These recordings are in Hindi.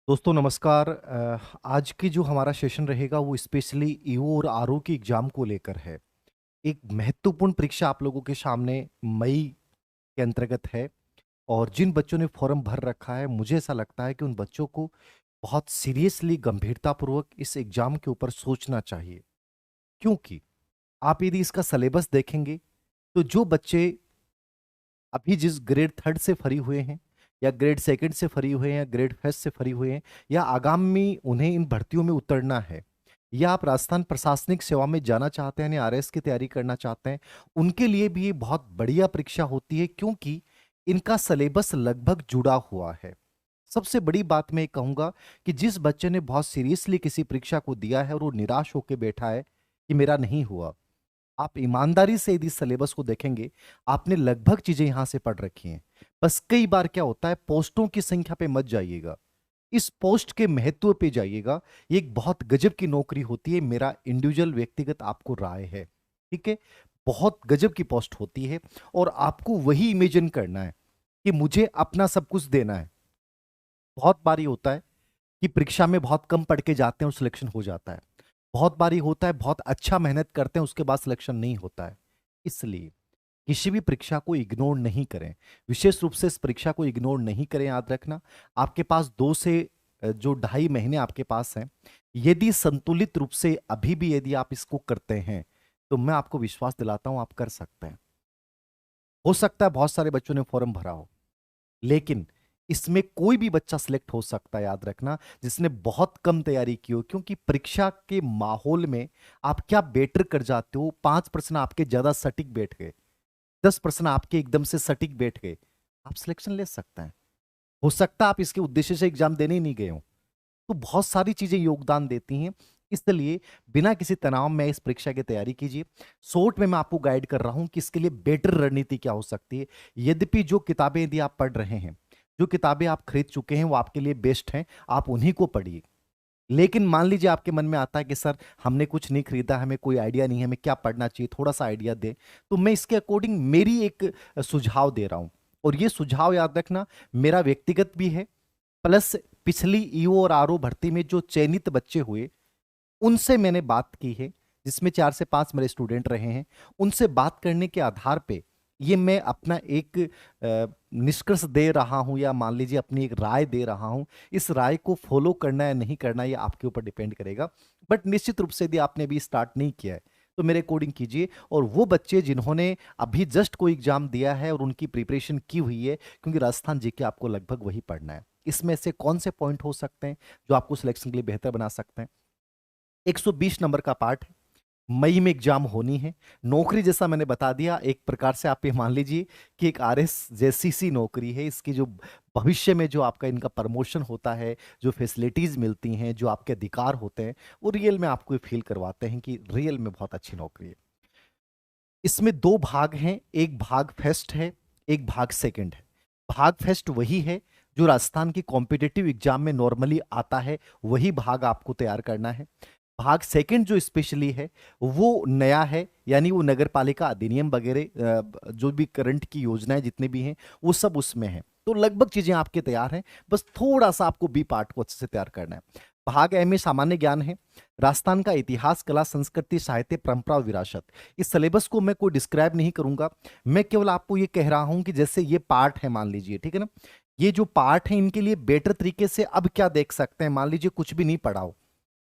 दोस्तों नमस्कार। आज की जो हमारा सेशन रहेगा वो स्पेशली ईओ और आरओ की एग्जाम को लेकर है। एक महत्वपूर्ण परीक्षा आप लोगों के सामने मई के अंतर्गत है और जिन बच्चों ने फॉर्म भर रखा है मुझे ऐसा लगता है कि उन बच्चों को बहुत सीरियसली गंभीरतापूर्वक इस एग्जाम के ऊपर सोचना चाहिए। क्योंकि आप यदि इसका सिलेबस देखेंगे तो जो बच्चे अभी जिस ग्रेड थर्ड से फरी हुए हैं या ग्रेड सेकंड से फरी हुए हैं या ग्रेड फर्स्ट से फरी हुए हैं या आगामी उन्हें इन भर्तियों में उतरना है या आप राजस्थान प्रशासनिक सेवा में जाना चाहते हैं यानी आरएस की तैयारी करना चाहते हैं, उनके लिए भी ये बहुत बढ़िया परीक्षा होती है क्योंकि इनका सिलेबस लगभग जुड़ा हुआ है। सबसे बड़ी बात मैं ये कहूंगा कि जिस बच्चे ने बहुत सीरियसली किसी परीक्षा को दिया है और वो निराश होकर बैठा है कि मेरा नहीं हुआ, आप ईमानदारी से यदि सिलेबस को देखेंगे, आपने लगभग चीजें यहां से पढ़ रखी हैं। बस कई बार क्या होता है, पोस्टों की संख्या पे मत जाइएगा, इस पोस्ट के महत्व पे जाइएगा। ये एक बहुत गजब की नौकरी होती है, मेरा इंडिविजुअल व्यक्तिगत आपको राय है। ठीक है, बहुत गजब की पोस्ट होती है और आपको वही इमेजिन करना है कि मुझे अपना सब कुछ देना है। बहुत बारी होता है कि परीक्षा में बहुत कम पढ़ के जाते हैं और सिलेक्शन हो जाता है। बहुत बारी होता है बहुत अच्छा मेहनत करते हैं उसके बाद सिलेक्शन नहीं होता है। इसलिए किसी भी परीक्षा को इग्नोर नहीं करें, विशेष रूप से इस परीक्षा को इग्नोर नहीं करें। याद रखना, आपके पास 2 से जो ढाई महीने आपके पास हैं, यदि संतुलित रूप से अभी भी यदि आप इसको करते हैं तो मैं आपको विश्वास दिलाता हूं आप कर सकते हैं। हो सकता है बहुत सारे बच्चों ने फॉर्म भरा हो, लेकिन इसमें कोई भी बच्चा सिलेक्ट हो सकता है, याद रखना, जिसने बहुत कम तैयारी की हो। क्योंकि परीक्षा के माहौल में आप क्या बेटर कर जाते हो, 5% आपके ज्यादा सटीक बैठ गए, 10% आपके एकदम से सटीक बैठ गए, आप सिलेक्शन ले सकते हैं। हो सकता है आप इसके उद्देश्य से एग्जाम देने ही नहीं गए हो। तो बहुत सारी चीजें योगदान देती हैं। इसलिए बिना किसी तनाव में इस परीक्षा की तैयारी कीजिए। शॉर्ट में मैं आपको गाइड कर रहा हूं कि इसके लिए बेटर रणनीति क्या हो सकती है। यद्यपि जो किताबें यदि आप पढ़ रहे हैं, जो किताबें आप खरीद चुके हैं वो आपके लिए बेस्ट हैं, आप उन्हीं को पढ़िए। लेकिन मान लीजिए आपके मन में आता है कि सर हमने कुछ नहीं खरीदा, हमें कोई आइडिया नहीं है, हमें क्या पढ़ना चाहिए, थोड़ा सा आइडिया दें, तो मैं इसके अकॉर्डिंग मेरी एक सुझाव दे रहा हूं। और ये सुझाव याद रखना मेरा व्यक्तिगत भी है, प्लस पिछली ईओ और आरओ भर्ती में जो चयनित बच्चे हुए उनसे मैंने बात की है, जिसमें 4 से 5 मेरे स्टूडेंट रहे हैं। उनसे बात करने के आधार पे ये मैं अपना एक निष्कर्ष दे रहा हूं या मान लीजिए अपनी एक राय दे रहा हूं। इस राय को फॉलो करना या नहीं करना ये आपके ऊपर डिपेंड करेगा। बट निश्चित रूप से यदि आपने अभी स्टार्ट नहीं किया है तो मेरे अकॉर्डिंग कीजिए। और वो बच्चे जिन्होंने अभी जस्ट कोई एग्जाम दिया है और उनकी प्रिपरेशन की हुई है, क्योंकि राजस्थान जीके आपको लगभग वही पढ़ना है, इसमें से कौन से पॉइंट हो सकते हैं जो आपको सिलेक्शन के लिए बेहतर बना सकते हैं। 120 नंबर का पार्ट है, मई में एग्जाम होनी है। नौकरी जैसा मैंने बता दिया, एक प्रकार से आप ये मान लीजिए कि एक आरएस जैसी सी नौकरी है। इसकी जो भविष्य में जो आपका इनका प्रमोशन होता है, जो फैसिलिटीज मिलती हैं, जो आपके अधिकार होते हैं, वो रियल में आपको फील करवाते हैं कि रियल में बहुत अच्छी नौकरी है। इसमें 2 भाग हैं, एक भाग फर्स्ट है, एक भाग सेकंड है। भाग फर्स्ट वही है जो राजस्थान की कॉम्पिटिटिव एग्जाम में नॉर्मली आता है, वही भाग आपको तैयार करना है। भाग सेकंड जो स्पेशली है वो नया है, यानी वो नगर पालिका अधिनियम वगैरह जो भी करंट की योजनाएं जितने भी हैं वो सब उसमें है। तो लगभग चीजें आपके तैयार हैं, बस थोड़ा सा आपको बी पार्ट को अच्छे से तैयार करना है। भाग ए में सामान्य ज्ञान है, राजस्थान का इतिहास, कला, संस्कृति, साहित्य, परंपरा और विरासत। इस सिलेबस को मैं कोई डिस्क्राइब नहीं करूंगा, मैं केवल आपको ये कह रहा हूं कि जैसे ये पार्ट है, मान लीजिए, ठीक है ना, ये जो पार्ट है इनके लिए बेटर तरीके से अब क्या देख सकते हैं। मान लीजिए कुछ भी नहीं पढ़ा हो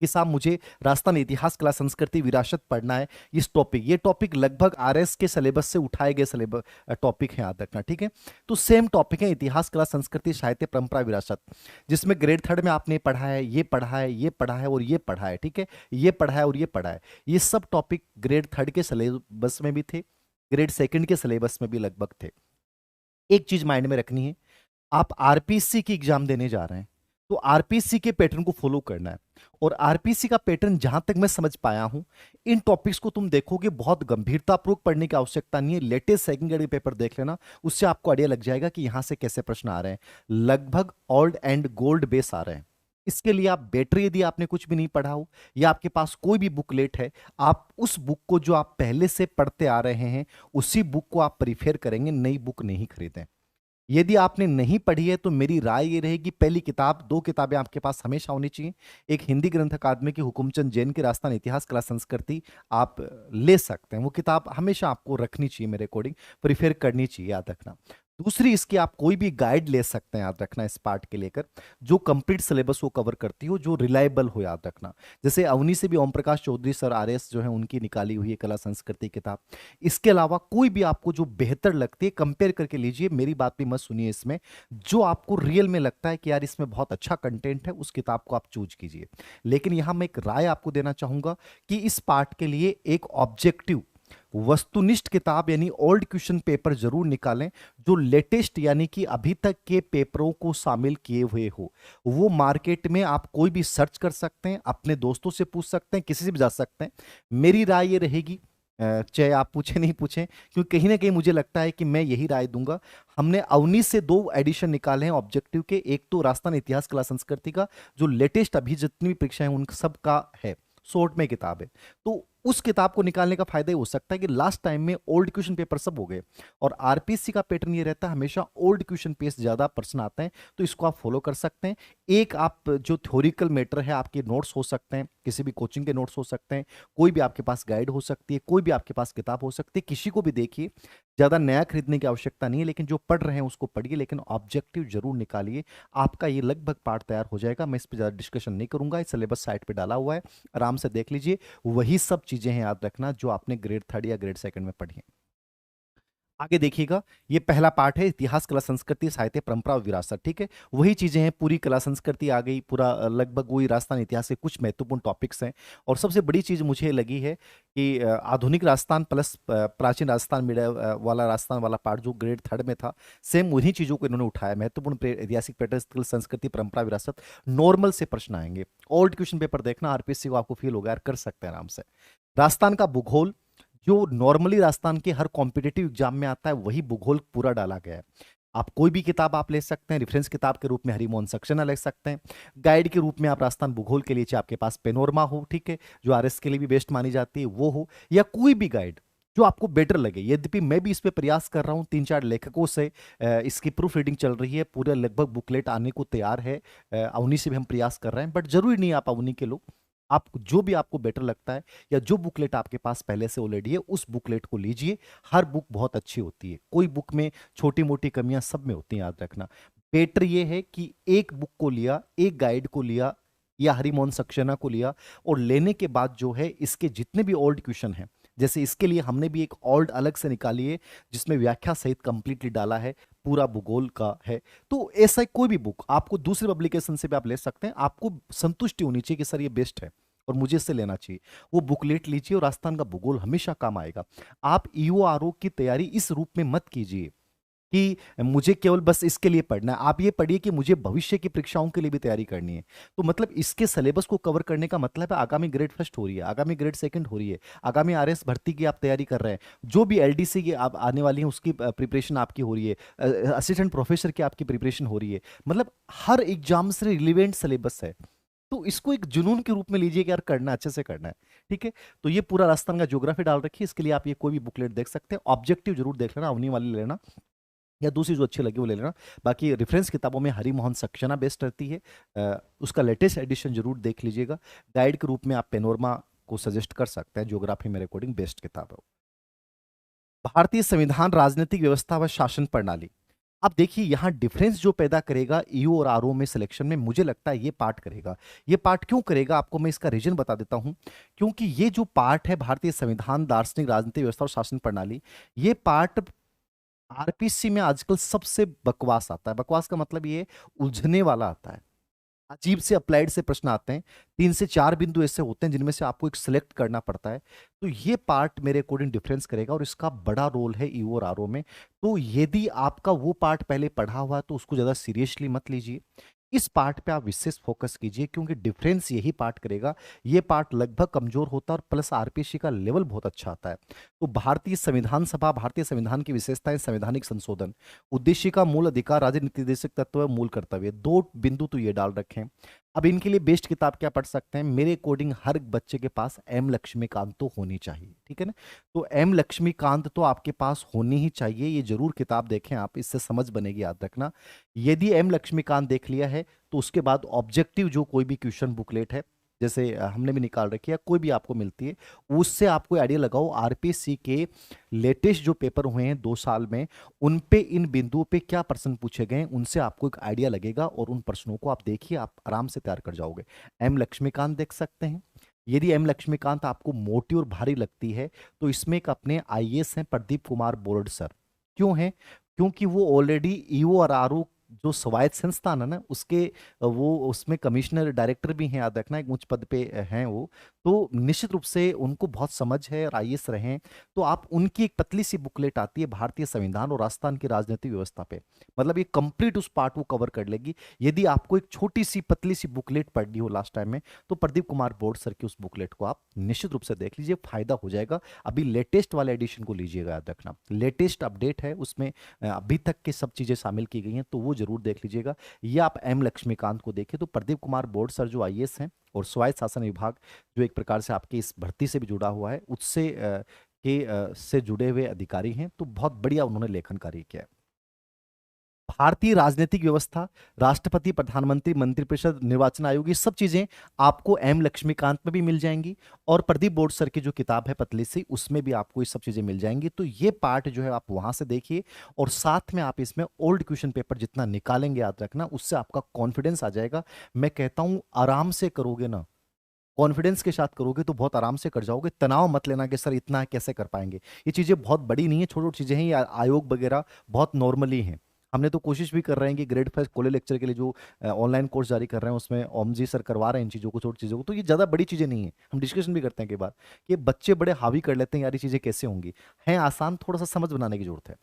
कि साहब मुझे राजस्थान इतिहास, कला, संस्कृति, विरासत पढ़ना है, इस टॉपिक, ये टॉपिक लगभग आरएस के सिलेबस से उठाए गए सिलेबस टॉपिक है, याद रखना, ठीक है। तो सेम टॉपिक है इतिहास, कला, संस्कृति, साहित्य, परंपरा, विरासत, जिसमें ग्रेड थर्ड में आपने पढ़ा है, ये पढ़ा है, ये पढ़ा है और ये पढ़ा है, ठीक है, ये पढ़ा है और ये पढ़ा है। ये सब टॉपिक ग्रेड थर्ड के सिलेबस में भी थे, ग्रेड सेकंड के सिलेबस में भी लगभग थे। एक चीज माइंड में रखनी है, आप आरपीसी की एग्जाम देने जा रहे हैं तो आरपीसी के पैटर्न को फॉलो करना है। और आरपीसी का पैटर्न जहां तक मैं समझ पाया हूं, इन टॉपिक्स को तुम देखोगे बहुत गंभीरतापूर्वक पढ़ने की आवश्यकता नहीं है। लेटेस्ट सेकंड ग्रेड पेपर देख लेना, उससे आपको आइडिया लग जाएगा कि यहां से कैसे प्रश्न आ रहे हैं। लगभग ओल्ड एंड गोल्ड बेस आ रहे हैं। इसके लिए आप बेटर, यदि आपने कुछ भी नहीं पढ़ा हो या आपके पास कोई भी बुकलेट है, आप उस बुक को जो आप पहले से पढ़ते आ रहे हैं उसी बुक को आप प्रीफेर करेंगे, नई बुक नहीं खरीदें। यदि आपने नहीं पढ़ी है तो मेरी राय ये रहेगी, पहली किताब, 2 किताबें आपके पास हमेशा होनी चाहिए। एक हिंदी ग्रंथ अकादमी की हुकुमचंद जैन की राजस्थान इतिहास कला संस्कृति आप ले सकते हैं। वो किताब हमेशा आपको रखनी चाहिए, मेरे अकॉर्डिंग प्रेफर करनी चाहिए, याद रखना। दूसरी, इसकी आप कोई भी गाइड ले सकते हैं, याद रखना, इस पार्ट के लेकर, जो कंप्लीट सिलेबस को कवर करती हो, जो रिलायबल हो, याद रखना। जैसे अवनी से भी ओम प्रकाश चौधरी सर आरएस जो है उनकी निकाली हुई है कला संस्कृति किताब। इसके अलावा कोई भी आपको जो बेहतर लगती है कंपेयर करके लीजिए, मेरी बात भी मत सुनिए इसमें। जो आपको रियल में लगता है कि यार इसमें बहुत अच्छा कंटेंट है, उस किताब को आप चूज कीजिए। लेकिन यहां मैं एक राय आपको देना चाहूंगा कि इस पार्ट के लिए एक ऑब्जेक्टिव वस्तुनिष्ठ किताब यानी ओल्ड क्वेश्चन पेपर जरूर निकालें, जो लेटेस्ट यानी कि अभी तक के पेपरों को शामिल किए हुए हो। वो मार्केट में आप कोई भी सर्च कर सकते हैं, अपने दोस्तों से पूछ सकते हैं, किसी से भी जा सकते हैं। मेरी राय ये रहेगी, चाहे आप पूछे नहीं पूछें, क्योंकि कहीं ना कहीं मुझे लगता है कि मैं यही राय दूंगा। हमने अवनी से 2 एडिशन निकाले हैं ऑब्जेक्टिव के, एक तो राजस्थान इतिहास कला संस्कृति का, जो लेटेस्ट अभी जितनी भी परीक्षाएं उन सब का है, शॉर्ट में किताब है। तो उस किताब को निकालने का फायदा ये हो सकता है कि लास्ट टाइम में ओल्ड क्वेश्चन पेपर सब हो गए, और आरपीएससी का पैटर्न ये रहता है हमेशा ओल्ड क्वेश्चन पेज ज्यादा प्रश्न आते हैं, तो इसको आप फॉलो कर सकते हैं। एक आप जो थ्योरिकल मैटर है, आपके नोट्स हो सकते हैं, किसी भी कोचिंग के नोट्स हो सकते हैं, कोई भी आपके पास गाइड हो सकती है, कोई भी आपके पास किताब हो सकती है, किसी को भी देखिए। ज्यादा नया खरीदने की आवश्यकता नहीं है, लेकिन जो पढ़ रहे हैं उसको पढ़िए, लेकिन ऑब्जेक्टिव जरूर निकालिए। आपका ये लगभग पार्ट तैयार हो जाएगा। मैं इस पर ज्यादा डिस्कशन नहीं करूंगा, इस सिलेबस साइट पे डाला हुआ है, आराम से देख लीजिए। वही सब चीजें हैं, याद रखना, जो आपने ग्रेड 3 या ग्रेड 2 में पढ़ी है। आगे देखिएगा, ये पहला पार्ट है इतिहास कला संस्कृति साहित्य परंपरा और विरासत, ठीक है। वही चीजें हैं, पूरी कला संस्कृति आ गई, पूरा लगभग वही राजस्थान इतिहास के कुछ महत्वपूर्ण टॉपिक्स हैं। और सबसे बड़ी चीज मुझे लगी है कि आधुनिक राजस्थान प्लस प्राचीन राजस्थान मिला वाला राजस्थान वाला पार्ट जो ग्रेड 3 में था, सेम उन्हीं चीजों को इन्होंने उठाया। महत्वपूर्ण ऐतिहासिक पैटर्न, संस्कृति परंपरा विरासत, नॉर्मल से प्रश्न आएंगे। ओल्ड क्वेश्चन पेपर देखना आरपीएससी को, आपको फील होगा यार कर सकते हैं आराम से। राजस्थान का भूगोल, जो नॉर्मली राजस्थान के हर कॉम्पिटिटिव एग्जाम में आता है, वही भूगोल पूरा डाला गया है। आप कोई भी किताब आप ले सकते हैं, रेफरेंस किताब के रूप में हरिमोहन सक्सेना ले सकते हैं, गाइड के रूप में आप राजस्थान भूगोल के लिए चाहे आपके पास पेनोरमा हो, ठीक है, जो आरएस के लिए भी बेस्ट मानी जाती है वो हो, या कोई भी गाइड जो आपको बेटर लगे। यद्यपि मैं भी इस पे प्रयास कर रहा हूँ, 3-4 लेखकों से इसकी प्रूफ रीडिंग चल रही है, पूरे लगभग बुकलेट आने को तैयार है। अवनी से भी हम प्रयास कर रहे हैं, बट जरूरी नहीं आप अवनी के लोग, आप जो भी आपको बेटर लगता है, या जो बुकलेट आपके पास पहले से ऑलरेडी है, उस बुकलेट को लीजिए। हर बुक बहुत अच्छी होती है, कोई बुक में छोटी मोटी कमियां सब में होती हैं, याद रखना। बेटर ये है कि एक बुक को लिया, एक गाइड को लिया, या हरिमोहन सक्सेना को लिया, और लेने के बाद जो है इसके जितने भी ओल्ड क्वेश्चन हैं, जैसे इसके लिए हमने भी एक ओल्ड अलग से निकाली है, जिसमें व्याख्या सहित कंप्लीटली डाला है, पूरा भूगोल का है। तो ऐसा कोई भी बुक आपको दूसरे पब्लिकेशन से भी आप ले सकते हैं, आपको संतुष्टि होनी चाहिए कि सर ये बेस्ट है और मुझे इससे लेना चाहिए, वो बुकलेट लीजिए, और राजस्थान का भूगोल हमेशा काम आएगा। आप ईओ आरओ की तैयारी इस रूप में मत कीजिए कि मुझे केवल बस इसके लिए पढ़ना है। आप ये पढ़िए कि मुझे भविष्य की परीक्षाओं के लिए भी तैयारी करनी है। तो मतलब इसके सिलेबस को कवर करने का मतलब है आगामी ग्रेड फर्स्ट हो रही है, आगामी ग्रेड सेकंड हो रही है, आगामी आरएस भर्ती की आप तैयारी कर रहे हैं, जो भी एलडीसी की आप आने वाली है उसकी प्रिपरेशन आपकी हो रही है, असिस्टेंट प्रोफेसर की आपकी प्रिपरेशन हो रही है। मतलब हर एग्जाम से रिलेवेंट सिलेबस है। तो इसको एक जुनून के रूप में लीजिए कि यार करना, अच्छे से करना है, ठीक है। तो ये पूरा राजस्थान का ज्योग्राफी डाल रखी है, इसके लिए आप ये कोई भी बुकलेट देख सकते हैं। ऑब्जेक्टिव जरूर देख लेना, अवनी वाली लेना, या दूसरी जो अच्छी लगी वो ले लेना। बाकी रेफरेंस किताबों में हरिमोहन सक्सेना बेस्ट रहती है, उसका लेटेस्ट एडिशन जरूर देख लीजिएगा। गाइड के रूप में आप पेनोरमा को सजेस्ट कर सकते हैं, ज्योग्राफी मेरे अकॉर्डिंग बेस्ट किताब है। भारतीय संविधान, राजनीतिक व्यवस्था व शासन प्रणाली। अब देखिए यहां डिफरेंस जो पैदा करेगा ईओ और आरओ में सिलेक्शन में, मुझे लगता है ये पार्ट करेगा। ये पार्ट क्यों करेगा, आपको मैं इसका रीजन बता देता हूं। क्योंकि ये जो पार्ट है भारतीय संविधान, दार्शनिक, राजनीतिक व्यवस्था और शासन प्रणाली, ये पार्ट आरपीसी में आजकल सबसे बकवास आता है। बकवास का मतलब ये उलझने वाला आता है, अजीब से अप्लाइड से प्रश्न आते हैं। 3 से 4 बिंदु ऐसे होते हैं जिनमें से आपको एक सिलेक्ट करना पड़ता है। तो ये पार्ट मेरे अकॉर्डिंग डिफरेंस करेगा, और इसका बड़ा रोल है ईओ और आरओ में। तो यदि आपका वो पार्ट पहले पढ़ा हुआ है तो उसको ज्यादा सीरियसली मत लीजिए, इस पार्ट पे आप विशेष फोकस कीजिए, क्योंकि डिफरेंस यही पार्ट करेगा। ये पार्ट लगभग कमजोर होता है, और प्लस आरपीसी का लेवल बहुत अच्छा आता है। तो भारतीय संविधान सभा, भारतीय संविधान की विशेषताएं, संवैधानिक संशोधन, उद्देश्य का मूल अधिकार, राजनीति निर्देशक तत्व, मूल कर्तव्य, 2 बिंदु तो ये डाल रखे हैं। अब इनके लिए बेस्ट किताब क्या पढ़ सकते हैं? मेरे अकॉर्डिंग हर बच्चे के पास एम लक्ष्मीकांत तो होनी चाहिए, ठीक है ना? तो एम लक्ष्मीकांत तो आपके पास होनी ही चाहिए, ये जरूर किताब देखें आप, इससे समझ बनेगी, याद रखना। यदि एम लक्ष्मीकांत देख लिया है तो उसके बाद ऑब्जेक्टिव जो कोई भी क्वेश्चन बुकलेट है, जैसे हमने भी निकाल रखी है, कोई भी आपको मिलती है, उससे आपको आइडिया लगाओ आरपीएससी के लेटेस्ट जो पेपर हुए हैं 2 साल में, उन पे इन बिंदुओं पे क्या प्रश्न पूछे गए हैं, उनसे आपको एक आइडिया लगेगा और उन प्रश्नों को आप देखिए, आप आराम से तैयार कर जाओगे। एम लक्ष्मीकांत देख सकते हैं। यदि एम लक्ष्मीकांत आपको मोटी और भारी लगती है तो इसमें एक अपने आईएएस हैं प्रदीप कुमार बोरड सर। क्यों है? क्योंकि वो ऑलरेडी ईओ और आरओ जो स्वायत्त संस्थान है ना, उसके वो उसमें कमिश्नर डायरेक्टर भी हैं, याद रखना, एक उच्च पद पे हैं वो। तो निश्चित रूप से उनको बहुत समझ है और आईएएस रहे हैं। तो आप उनकी एक पतली सी बुकलेट आती है भारतीय संविधान और राजस्थान की राजनीतिक व्यवस्था पे, मतलब ये कंप्लीट उस पार्ट को कवर कर लेगी। यदि आपको एक छोटी सी पतली सी बुकलेट पढ़नी हो लास्ट टाइम में, तो प्रदीप कुमार बोर्ड सर की उस बुकलेट को आप निश्चित रूप से देख लीजिए, फायदा हो जाएगा। अभी लेटेस्ट वाले एडिशन को लीजिएगा, याद रखना लेटेस्ट अपडेट है उसमें, अभी तक की सब चीजें शामिल की गई हैं, तो वो जरूर देख लीजिएगा। या आप एम लक्ष्मीकांत को देखिए, तो प्रदीप कुमार बोर्ड सर जो आईएएस हैं और स्वायत्त शासन विभाग जो एक प्रकार से आपकी इस भर्ती से भी जुड़ा हुआ है, उससे से जुड़े हुए अधिकारी हैं, तो बहुत बढ़िया उन्होंने लेखन कार्य किया है। भारतीय राजनीतिक व्यवस्था, राष्ट्रपति, प्रधानमंत्री, मंत्रिपरिषद, निर्वाचन आयोग, ये सब चीजें आपको एम लक्ष्मीकांत में भी मिल जाएंगी और प्रदीप बोर्ड सर की जो किताब है पतली सी, उसमें भी आपको ये सब चीजें मिल जाएंगी। तो ये पार्ट जो है आप वहां से देखिए और साथ में आप इसमें ओल्ड क्वेश्चन पेपर जितना निकालेंगे, याद रखना, उससे आपका कॉन्फिडेंस आ जाएगा। मैं कहता हूं आराम से करोगे ना, कॉन्फिडेंस के साथ करोगे तो बहुत आराम से कर जाओगे। तनाव मत लेना कि सर इतना कैसे कर पाएंगे, ये चीजें बहुत बड़ी नहीं है, छोटी छोटी चीजें हैं, ये आयोग वगैरह बहुत नॉर्मली हैं। हमने तो कोशिश भी कर रहे हैं कि ग्रेड फर्स्ट कॉलेज लेक्चर के लिए जो ऑनलाइन कोर्स जारी कर रहे हैं उसमें ओम जी सर करवा रहे हैं इन चीज़ों को, छोटी चीज़ों को, तो ये ज़्यादा बड़ी चीज़ें नहीं है। हम डिस्कशन भी करते हैं कई बार कि बच्चे बड़े हावी कर लेते हैं, यार ये चीज़ें कैसे होंगी, हैं आसान, थोड़ा सा समझ बनाने की जरूरत है।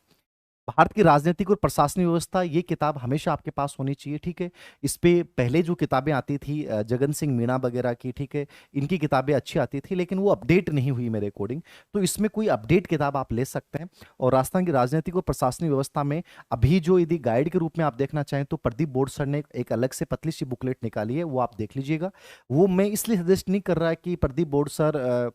भारत की राजनीतिक और प्रशासनिक व्यवस्था, ये किताब हमेशा आपके पास होनी चाहिए, ठीक है। इस पे पहले जो किताबें आती थी जगन सिंह मीणा वगैरह की, ठीक है, इनकी किताबें अच्छी आती थी लेकिन वो अपडेट नहीं हुई मेरे अकॉर्डिंग। तो इसमें कोई अपडेट किताब आप ले सकते हैं। और राजस्थान की राजनीतिक और प्रशासनिक व्यवस्था में अभी जो यदि गाइड के रूप में आप देखना चाहें तो प्रदीप बोर्ड सर ने एक अलग से पतली सी बुकलेट निकाली है, वो आप देख लीजिएगा। वो मैं इसलिए सजेस्ट नहीं कर रहा है कि प्रदीप बोर्ड सर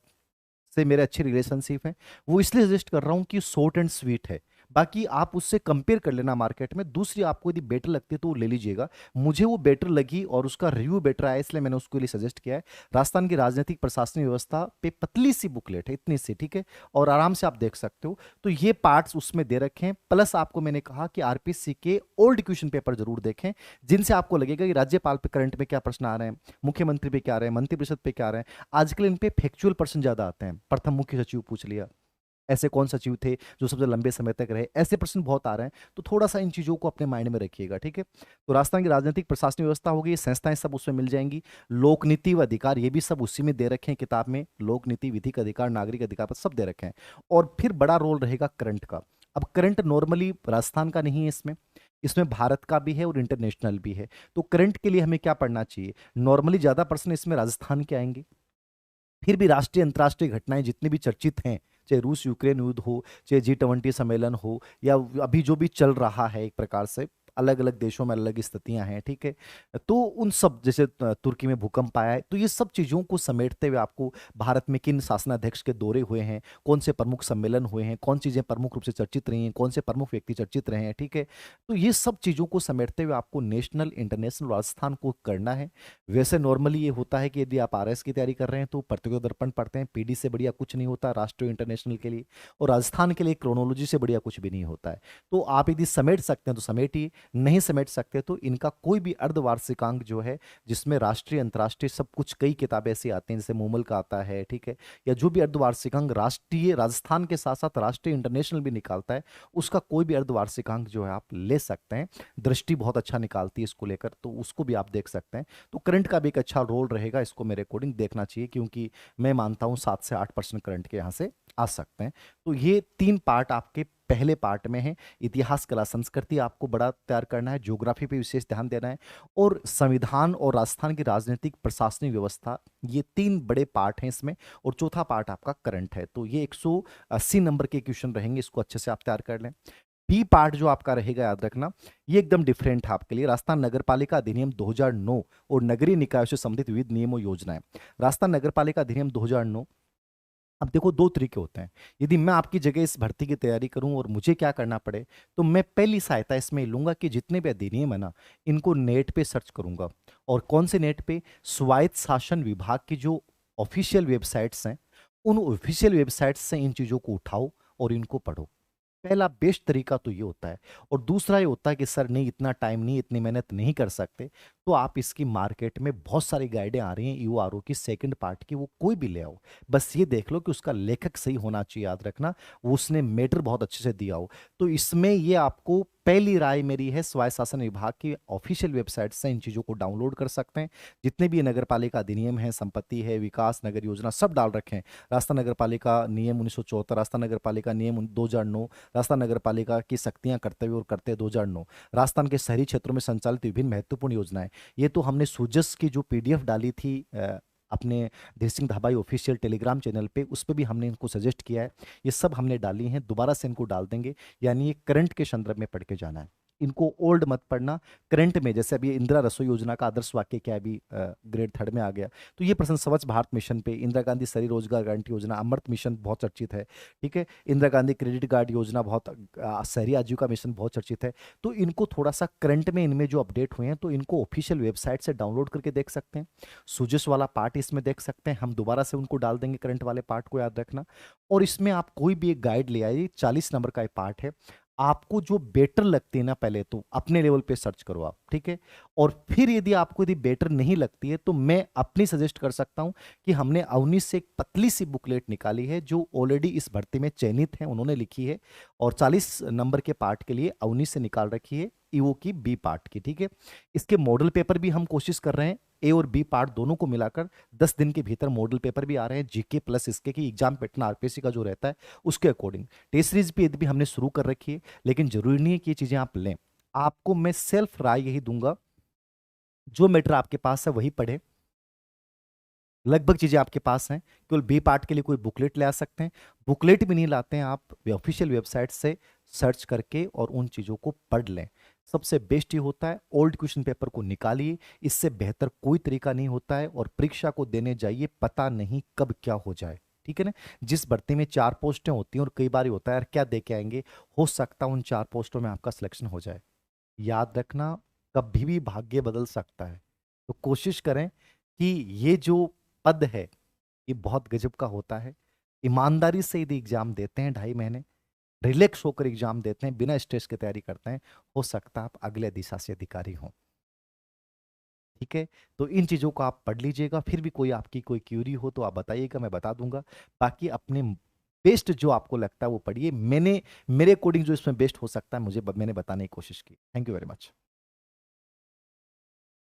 से मेरे अच्छे रिलेशनशिप हैं, वो इसलिए सजेस्ट कर रहा हूँ कि शॉर्ट एंड स्वीट है। बाकी आप उससे कंपेयर कर लेना मार्केट में, दूसरी आपको यदि बेटर लगती है तो वो ले लीजिएगा। मुझे वो बेटर लगी और उसका रिव्यू बेटर आया, इसलिए मैंने उसके लिए सजेस्ट किया है। राजस्थान की राजनीतिक प्रशासनिक व्यवस्था पे पतली सी बुकलेट है, इतनी सी, ठीक है, और आराम से आप देख सकते हो। तो ये पार्ट्स उसमें दे रखे हैं, प्लस आपको मैंने कहा कि आरपीएससी के ओल्ड क्वेश्चन पेपर जरूर देखें, जिनसे आपको लगेगा कि राज्यपाल पे करंट में क्या प्रश्न आ रहे हैं, मुख्यमंत्री पे क्या आ रहे हैं, मंत्रिपरिषद पे क्या आ रहे हैं। आजकल इन पे फैक्चुअल प्रश्न ज्यादा आते हैं, प्रथम मुख्य सचिव पूछ लिया, ऐसे कौन सचिव थे जो सबसे लंबे समय तक रहे, ऐसे प्रश्न बहुत आ रहे हैं। तो थोड़ा सा इन चीजों को अपने माइंड में रखिएगा, ठीक है। तो राजस्थान की राजनीतिक प्रशासनिक व्यवस्था होगी, ये संस्थाएं सब उसमें मिल जाएंगी। लोक नीति व अधिकार, ये भी सब उसी में दे रखे हैं किताब में, लोक नीति, विधिक अधिकार, नागरिक अधिकार पर सब दे रखे हैं। और फिर बड़ा रोल रहेगा करंट का। अब करंट नॉर्मली राजस्थान का नहीं है, इसमें इसमें भारत का भी है और इंटरनेशनल भी है। तो करंट के लिए हमें क्या पढ़ना चाहिए? नॉर्मली ज्यादा प्रश्न इसमें राजस्थान के आएंगे। फिर भी राष्ट्रीय अंतर्राष्ट्रीय घटनाएं जितनी भी चर्चित हैं, चाहे रूस यूक्रेन युद्ध हो, चाहे G20 सम्मेलन हो, या अभी जो भी चल रहा है एक प्रकार से, अलग अलग देशों में अलग स्थितियां हैं, ठीक है, तो उन सब, जैसे तुर्की में भूकंप आया है, तो ये सब चीजों को समेटते हुए आपको भारत में किन शासनाध्यक्ष के दौरे हुए हैं, कौन से प्रमुख सम्मेलन हुए हैं, कौन चीजें प्रमुख रूप से चर्चित रही हैं, कौन से प्रमुख व्यक्ति चर्चित रहे हैं, ठीक है। तो ये सब चीजों को समेटते हुए आपको नेशनल, इंटरनेशनल, राजस्थान को करना है। वैसे नॉर्मली ये होता है कि यदि आप आरएस की तैयारी कर रहे हैं तो प्रतियोगिता दर्पण पढ़ते हैं, पीडी से बढ़िया कुछ नहीं होता राष्ट्रीय इंटरनेशनल के लिए, और राजस्थान के लिए क्रोनोलॉजी से बढ़िया कुछ भी नहीं होता है। तो आप यदि समेट सकते हैं तो समेटिए, नहीं समेट सकते तो इनका कोई भी अर्धवार्षिकांक जो है, जिसमें राष्ट्रीय अंतर्राष्ट्रीय सब कुछ, कई किताबें ऐसी आती हैं, जैसे मूमल का आता है, ठीक है, या जो भी अर्धवार्षिकांक राष्ट्रीय, राजस्थान के साथ साथ राष्ट्रीय इंटरनेशनल भी निकालता है, उसका कोई भी अर्धवार्षिकांक जो है आप ले सकते हैं। दृष्टि बहुत अच्छा निकालती है इसको लेकर, तो उसको भी आप देख सकते हैं। तो करंट का भी एक अच्छा रोल रहेगा, इसको मेरे अकॉर्डिंग देखना चाहिए, क्योंकि मैं मानता हूं 7 से 8% करंट के यहाँ से आ सकते हैं। तो ये 3 पार्ट आपके पहले पार्ट में है। इतिहास, कला, संस्कृति आपको बड़ा तैयार करना है, ज्योग्राफी पे विशेष ध्यान देना है, और संविधान और राजस्थान की राजनीतिक प्रशासनिक व्यवस्था, ये 3 बड़े पार्ट हैं इसमें, और चौथा पार्ट आपका करंट है। तो ये 180 नंबर के क्वेश्चन रहेंगे, इसको अच्छे से आप तैयार कर लें। बी पार्ट जो आपका रहेगा, याद रखना, ये एकदम डिफरेंट है आपके लिए। राजस्थान नगर पालिका अधिनियम 2009 और नगरीय निकायों से संबंधित विविध नियमों योजनाएं। राजस्थान नगर पालिका अधिनियम 2009, अब देखो दो तरीके होते हैं। यदि मैं आपकी जगह इस भर्ती की तैयारी करूं और मुझे क्या करना पड़े, तो मैं पहली सहायता इसमें लूंगा कि जितने भी अधिनियम है ना, इनको नेट पे सर्च करूंगा। और कौन से नेट पे? स्वायत्त शासन विभाग की जो ऑफिशियल वेबसाइट्स हैं, उन ऑफिशियल वेबसाइट्स से इन चीजों को उठाओ और इनको पढ़ो। पहला बेस्ट तरीका तो ये होता है। और दूसरा ये होता है कि सर नहीं, इतना टाइम नहीं, इतनी मेहनत नहीं कर सकते, तो आप इसकी मार्केट में बहुत सारी गाइडें आ रही हैं यूआरओ की सेकंड पार्ट की, वो कोई भी ले आओ। बस ये देख लो कि उसका लेखक सही होना चाहिए, याद रखना, वो उसने मैटर बहुत अच्छे से दिया हो। तो इसमें ये आपको, पहली राय मेरी है, स्वायत्त शासन विभाग की ऑफिशियल वेबसाइट से इन चीज़ों को डाउनलोड कर सकते हैं। जितने भी नगर पालिका अधिनियम है, संपत्ति है, विकास नगर योजना, सब डाल रखे हैं। राजस्थान नगर पालिका नियम 1974, राजस्थान नगर पालिका नियम 2009, राजस्थान नगर पालिका की शक्तियां, कर्तव्य और कर्तव्य 2009, राजस्थान के शहरी क्षेत्रों में संचालित विभिन्न महत्वपूर्ण योजनाएं। ये तो हमने सूजस की जो पीडीएफ डाली थी अपने धीर Singh Dhabai official Telegram channel पे, उस पे भी हमने इनको सजेस्ट किया है। ये सब हमने डाली हैं, दोबारा से इनको डाल देंगे। यानी ये करंट के संदर्भ में पढ़ के जाना है, इनको ओल्ड मत पढ़ना। करंट में, जैसे अभी इंदिरा रसोई योजना का आदर्श वाक्य क्या है, अभी ग्रेड 3 में आ गया, तो ये प्रश्न स्वच्छ भारत मिशन पे, इंदिरा गांधी शहरी रोजगार गारंटी योजना, अमृत मिशन बहुत चर्चित है, ठीक है, इंदिरा गांधी क्रेडिट कार्ड योजना बहुत, शहरी आजीविका मिशन बहुत चर्चित है। तो इनको थोड़ा सा करंट में इनमें जो अपडेट हुए हैं, तो इनको ऑफिशियल वेबसाइट से डाउनलोड करके देख सकते हैं। सुजस वाला पार्ट इसमें देख सकते हैं, हम दोबारा से उनको डाल देंगे करंट वाले पार्ट को, याद रखना। और इसमें आप कोई भी एक गाइड ले आइए, 40 नंबर का एक पार्ट है। आपको जो बेटर लगती है ना, पहले तो अपने लेवल पे सर्च करो आप, ठीक है। और फिर यदि आपको यदि बेटर नहीं लगती है, तो मैं अपनी सजेस्ट कर सकता हूं कि हमने अवनी से एक पतली सी बुकलेट निकाली है, जो ऑलरेडी इस भर्ती में चयनित है, उन्होंने लिखी है। और 40 नंबर के पार्ट के लिए अवनी से निकाल रखी है, ईओ की बी पार्ट की, ठीक है। इसके मॉडल पेपर भी हम कोशिश कर रहे हैं, ए और बी पार्ट दोनों को मिलाकर 10 दिन के भीतर मॉडल पेपर भी आ रहे हैं, जीके प्लस इसके की एग्जाम पैटर्न आरपीएससी का जो रहता है उसके अकॉर्डिंग। टेस्ट सीरीज भी यदि भी हमने शुरू कर रखी है, लेकिन जरूरी नहीं है कि ये चीजें आप लें। आपको मैं सेल्फ राय यही दूंगा, जो मैटर आपके पास है वही पढ़े। लगभग चीजें आपके पास हैं, केवल बी पार्ट के लिए कोई बुकलेट ले आ सकते हैं। बुकलेट भी नहीं लाते हैं, आप ऑफिशियल वेबसाइट से सर्च करके और उन चीजों को पढ़ लें। सबसे बेस्ट ये होता है, ओल्ड क्वेश्चन पेपर को निकालिए, इससे बेहतर कोई तरीका नहीं होता है। और परीक्षा को देने जाइए, पता नहीं कब क्या हो जाए, ठीक है ना। जिस भर्ती में 4 पोस्टें होती हैं और कई बार होता है यार क्या दे के आएंगे, हो सकता है उन 4 पोस्टों में आपका सिलेक्शन हो जाए। याद रखना, कभी भी भाग्य बदल सकता है। तो कोशिश करें कि ये जो पद है, ये बहुत गजब का होता है। ईमानदारी से यदि एग्जाम देते हैं 2.5 महीने, रिलैक्स होकर एग्जाम देते हैं, बिना स्ट्रेस की तैयारी करते हैं, हो सकता है आप अगले दिशा से अधिकारी हों, ठीक है। तो इन चीजों को आप पढ़ लीजिएगा, फिर भी कोई आपकी कोई क्यूरी हो तो आप बताइएगा, मैं बता दूंगा। बाकी अपने बेस्ट जो आपको लगता है वो पढ़िए। मैंने, मेरे अकॉर्डिंग जो इसमें बेस्ट हो सकता है, मैंने बताने की कोशिश की। Thank you very much.